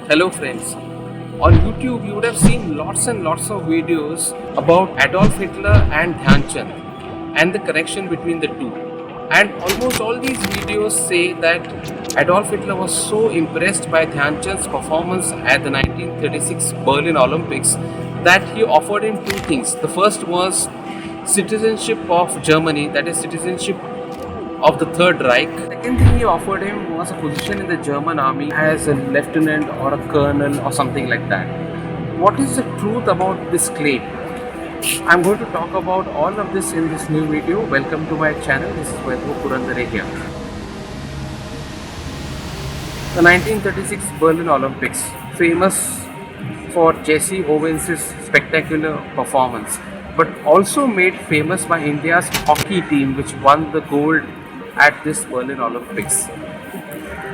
Hello friends. On YouTube you would have seen lots and lots of videos about Adolf Hitler and Dhyan Chand and the connection between the two. And almost all these videos say that Adolf Hitler was so impressed by Dhyan Chand's performance at the 1936 Berlin Olympics that he offered him two things. The first was citizenship of Germany, that is citizenship of the Third Reich. The second thing he offered him was a position in the German army as a lieutenant or a colonel or something like that. What is the truth about this claim? I'm going to talk about all of this in this new video. Welcome to my channel. This is Vaibhav Purandare here. The 1936 Berlin Olympics, famous for Jesse Owens' spectacular performance, but also made famous by India's hockey team, which won the gold at this Berlin Olympics.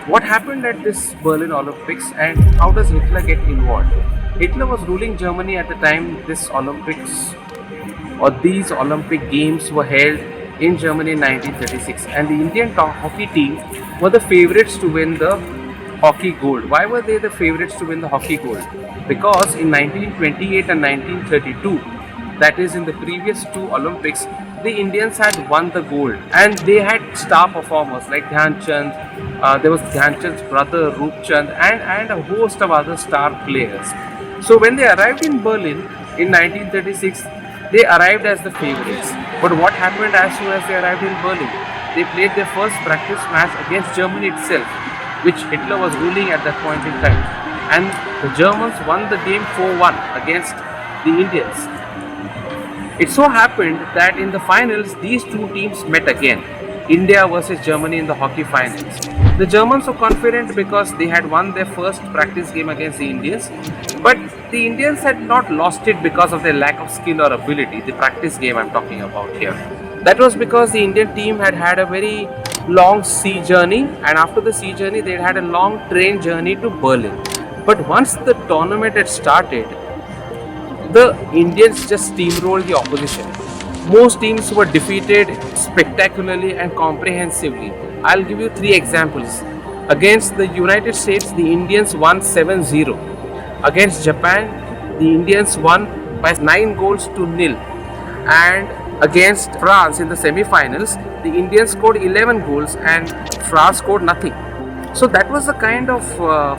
What happened at this Berlin Olympics and how does Hitler get involved? Hitler was ruling Germany at the time this Olympics or these Olympic Games were held in Germany in 1936, and the Indian hockey team were the favorites to win the hockey gold. Why were they the favorites to win the hockey gold? Because in 1928 and 1932, that is in the previous two Olympics, the Indians had won the gold and they had star performers like Dhyan Chand, there was Dhyan Chand's brother Roop Chand and a host of other star players. So when they arrived in Berlin in 1936, they arrived as the favorites. But what happened as soon as they arrived in Berlin? They played their first practice match against Germany itself, which Hitler was ruling at that point in time. And the Germans won the game 4-1 against the Indians. It so happened that in the finals, these two teams met again, India versus Germany in the hockey finals. The Germans were confident because they had won their first practice game against the Indians, but the Indians had not lost it because of their lack of skill or ability, the practice game I'm talking about here. That was because the Indian team had had a very long sea journey, and after the sea journey, they had a long train journey to Berlin. But once the tournament had started, the Indians just steamrolled the opposition. Most teams were defeated spectacularly and comprehensively. I'll give you three examples. Against the United States, the Indians won 7-0. Against Japan, the Indians won by 9 goals to nil. And against France in the semi-finals, the Indians scored 11 goals and France scored nothing. So that was the kind of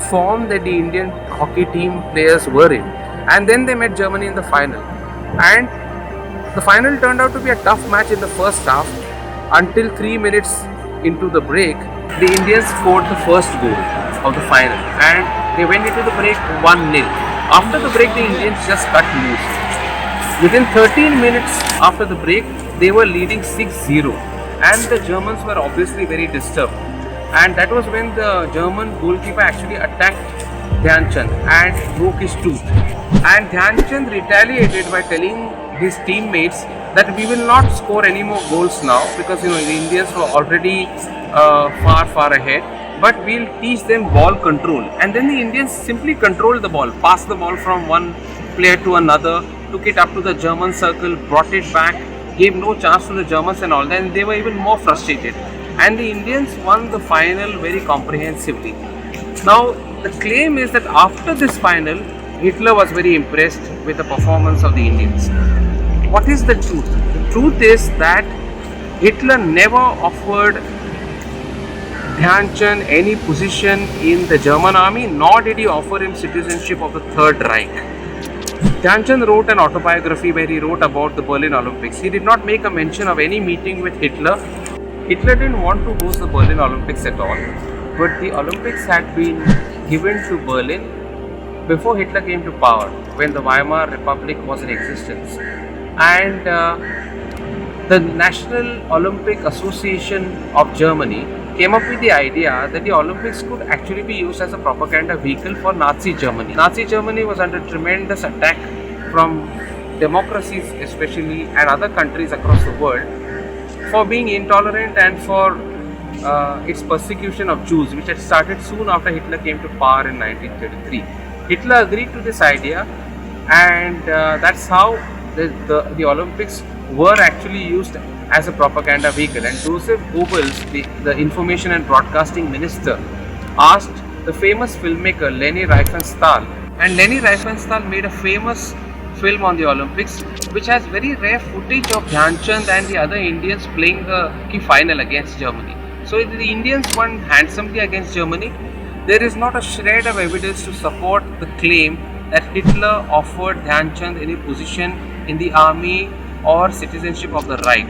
form that the Indian hockey team players were in. And then they met Germany in the final. And the final turned out to be a tough match in the first half. Until 3 minutes into the break, the Indians scored the first goal of the final. And they went into the break 1-0. After the break, the Indians just cut loose. Within 13 minutes after the break, they were leading 6-0. And the Germans were obviously very disturbed. And that was when the German goalkeeper actually attacked Dhyan Chand and broke his tooth. And Dhyan Chand retaliated by telling his teammates that we will not score any more goals now because the Indians were already far ahead, but we'll teach them ball control. And then the Indians simply controlled the ball, passed the ball from one player to another, took it up to the German circle, brought it back, gave no chance to the Germans and all that, and they were even more frustrated. And the Indians won the final very comprehensively. Now, the claim is that after this final, Hitler was very impressed with the performance of the Indians. What is the truth? The truth is that Hitler never offered Dhyan Chand any position in the German army, nor did he offer him citizenship of the Third Reich. Dhyan Chand wrote an autobiography where he wrote about the Berlin Olympics. He did not make a mention of any meeting with Hitler. Hitler didn't want to host the Berlin Olympics at all, but the Olympics had been given to Berlin before Hitler came to power, when the Weimar Republic was in existence. And the National Olympic Association of Germany came up with the idea that the Olympics could actually be used as a propaganda vehicle for Nazi Germany. Nazi Germany was under tremendous attack from democracies especially and other countries across the world for being intolerant and for its persecution of Jews, which had started soon after Hitler came to power in 1933. Hitler agreed to this idea, and that's how the Olympics were actually used as a propaganda vehicle. And Joseph Goebbels, the information and broadcasting minister, asked the famous filmmaker Leni Riefenstahl. And Leni Riefenstahl made a famous film on the Olympics, which has very rare footage of Dhyan Chand and the other Indians playing the key final against Germany. So the Indians won handsomely against Germany. There is not a shred of evidence to support the claim that Hitler offered Dhyan Chand any position in the army or citizenship of the Reich.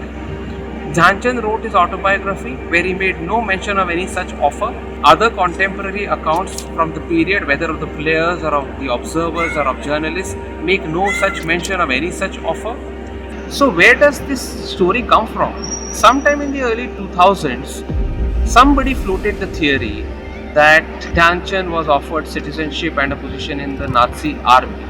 Dhyan Chand wrote his autobiography where he made no mention of any such offer. Other contemporary accounts from the period, whether of the players or of the observers or of journalists, make no such mention of any such offer. So where does this story come from? Sometime in the early 2000s, somebody floated the theory that Dhyan Chand was offered citizenship and a position in the Nazi army.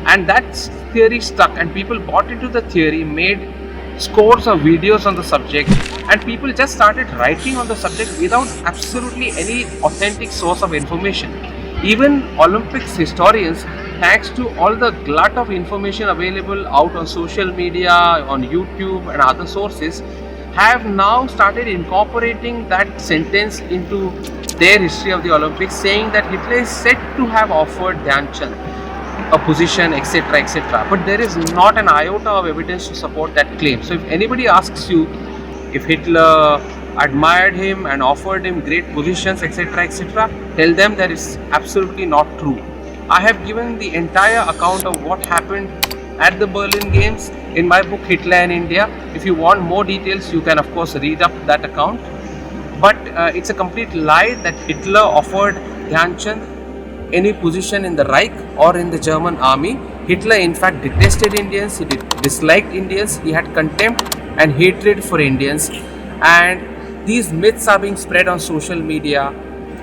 And that theory stuck, and people bought into the theory, made scores of videos on the subject, and people just started writing on the subject without absolutely any authentic source of information. Even Olympics historians, thanks to all the glut of information available out on social media, on YouTube and other sources, have now started incorporating that sentence into their history of the Olympics, saying that Hitler is said to have offered Dhyan Chand a position, etc., etc. But there is not an iota of evidence to support that claim. So if anybody asks you if Hitler admired him and offered him great positions, etc., etc., tell them that it's absolutely not true. I have given the entire account of what happened at the Berlin Games in my book Hitler and India. If you want more details, you can of course read up that account. But it's a complete lie that Hitler offered Dhyan Chand any position in the Reich or in the German army. Hitler in fact detested Indians, he disliked Indians, he had contempt and hatred for Indians, and these myths are being spread on social media,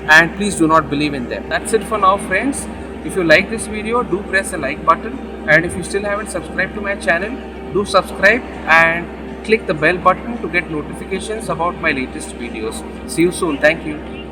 and please do not believe in them. That's it for now, friends. If you like this video, do press the like button, and if you still haven't subscribed to my channel, do subscribe and click the bell button to get notifications about my latest videos. See you soon. Thank you.